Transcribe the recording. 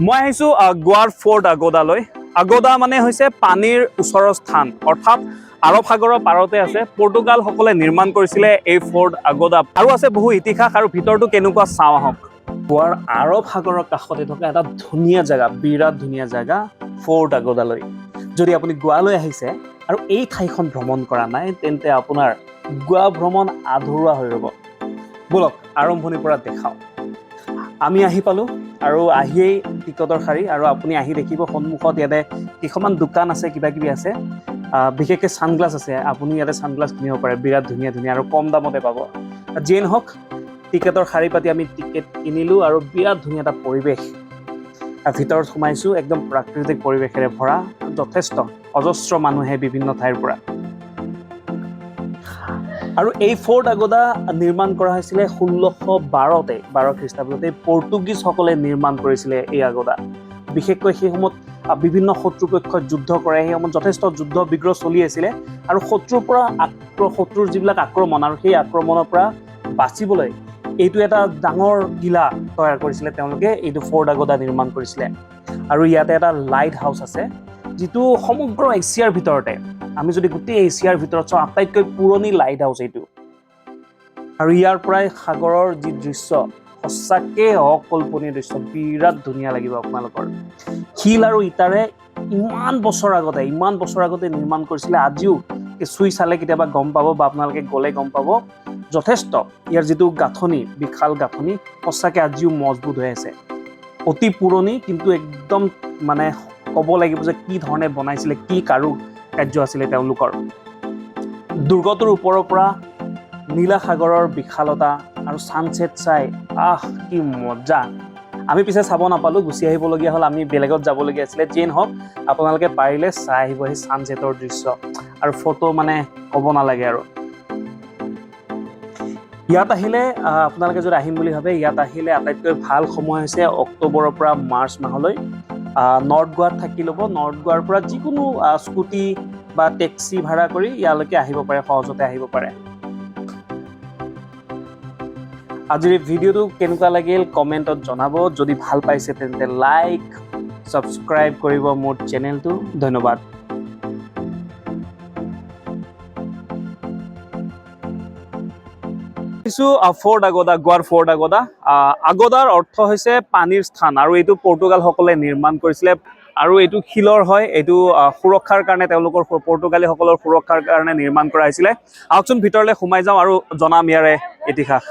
মই আহিছোঁ গোৱাৰ ফৰ্ট আগোদালৈ। আগোদা মানে হৈছে পানীৰ ওচৰৰ স্থান, অৰ্থাৎ আৰৱ সাগৰৰ পাৰতে আছে। পৰ্তুগালসকলে নিৰ্মাণ কৰিছিলে এই ফৰ্ট আগোদা। আৰু আছে বহু ইতিহাস, আৰু ভিতৰটো কেনেকুৱা চাওঁ আহক। গোৱাৰ আৰৱ সাগৰৰ কাষতে থকা এটা ধুনীয়া জেগা, বিৰাট ধুনীয়া জেগা ফৰ্ট আগোদালৈ। যদি আপুনি গোৱালৈ আহিছে আৰু এই ঠাইখন ভ্ৰমণ কৰা নাই, তেন্তে আপোনাৰ গোৱা ভ্ৰমণ আধৰুৱা হৈ ৰ'ব। বলক আৰম্ভণিৰ পৰা দেখাওঁ। আমি আহি পালোঁ আৰু আহিয়েই টিকটৰ শাৰী, আৰু আপুনি আহি দেখিব সন্মুখত ইয়াতে কেইখনমান দোকান আছে, কিবা কিবি আছে। বিশেষকৈ ছানগ্লাছ আছে, আপুনি ইয়াতে ছানগ্লাছ কিনিব পাৰে, বিৰাট ধুনীয়া ধুনীয়া আৰু কম দামতে পাব। যিয়ে নহওক, টিকেটৰ শাৰী পাতি আমি টিকেট কিনিলোঁ আৰু বিৰাট ধুনীয়া এটা পৰিৱেশ। ভিতৰত সোমাইছোঁ, একদম প্ৰাকৃতিক পৰিৱেশেৰে ভৰা, যথেষ্ট অজস্ৰ মানুহে বিভিন্ন ঠাইৰ পৰা। আৰু এই ফৰ্ট আগোদা নিৰ্মাণ কৰা হৈছিলে 1612 খ্ৰীষ্টাব্দতে। পৰ্তুগীজসকলে নিৰ্মাণ কৰিছিলে এই আগোদা। বিশেষকৈ সেই সময়ত বিভিন্ন শত্ৰুপক্ষত যুদ্ধ কৰে, সেই সময়ত যথেষ্ট যুদ্ধ বিগ্ৰহ চলি আছিলে, আৰু শত্ৰুৰ যিবিলাক আক্ৰমণ, আৰু সেই আক্ৰমণৰ পৰা বাচিবলৈ এইটো এটা ডাঙৰ কিলা তৈয়াৰ কৰিছিলে তেওঁলোকে। এইটো ফৰ্ট আগোদা নিৰ্মাণ কৰিছিলে। আৰু ইয়াতে এটা লাইট হাউচ আছে, যিটো সমগ্ৰ এছিয়াৰ ভিতৰতে, আমি যদি গোটেই এছিয়াৰ ভিতৰত চাওঁ, আটাইতকৈ পুৰণি লাইট হাউচ এইটো। আৰু ইয়াৰ পৰাই সাগৰৰ যি দৃশ্য, সঁচাকৈ অকল্পনীয় দৃশ্য, বিৰাট ধুনীয়া লাগিব আপোনালোকৰ। শিল আৰু ইটাৰে ইমান বছৰ আগতে নিৰ্মাণ কৰিছিলে। আজিও চুই চালে কেতিয়াবা গম পাব, বা আপোনালোকে গ'লে গম পাব, যথেষ্ট ইয়াৰ যিটো গাঁথনি, বিশাল গাঁথনি, সঁচাকৈ আজিও মজবুত হৈ আছে। অতি পুৰণি, কিন্তু একদম মানে ক'ব লাগিব যে কি ধৰণে বনাইছিলে, কি কাৰ্য আছিলে তেওঁলোকৰ। দুৰ্গটোৰ ওপৰৰ পৰা নীলা সাগৰৰ বিশালতা আৰু ছানছেট চাই কি মজা। আমি পিছে চাব নাপালোঁ, গুচি আহিবলগীয়া হ'ল, আমি বেলেগত যাবলগীয়া আছিলে। যিয়ে নহওক, আপোনালোকে পাৰিলে চাই আহিব সেই ছানছেটৰ দৃশ্য, আৰু ফটো মানে ক'ব নালাগে আৰু। ইয়াত আহিলে, আপোনালোকে যদি আহিম বুলি ভাবে, ইয়াত আহিলে আটাইতকৈ ভাল সময় হৈছে অক্টোবৰৰ পৰা মাৰ্চ মাহলৈ। নৰ্থ গোৱাত থাকি ল'ব। নৰ্থ গোৱাৰ পৰা যিকোনো স্কুটি বা টেক্সি ভাড়া কৰি ইয়ালৈকে আহিব পাৰে, সহজতে আহিব পাৰে। আজিৰ ভিডিঅ'টো কেনেকুৱা লাগিল কমেণ্টত জনাব। যদি ভাল পাইছে তেন্তে লাইক, ছাবস্ক্ৰাইব কৰিব মোৰ চেনেলটো। ধন্যবাদ। ফৰ্ট আগোদা, গোৱাৰ ফৰ্ট আগোদা। আগোদাৰ অৰ্থ হৈছে পানীৰ স্থান, আৰু এইটো পৰ্তুগালসকলে নিৰ্মাণ কৰিছিলে। আৰু এইটো শিলৰ হয়, এইটো সুৰক্ষাৰ কাৰণে, তেওঁলোকৰ পৰ্তুগালীসকলৰ সুৰক্ষাৰ কাৰণে নিৰ্মাণ কৰা হৈছিলে। আহকচোন ভিতৰলৈ সোমাই যাওঁ আৰু জনাম ইয়াৰে ইতিহাস।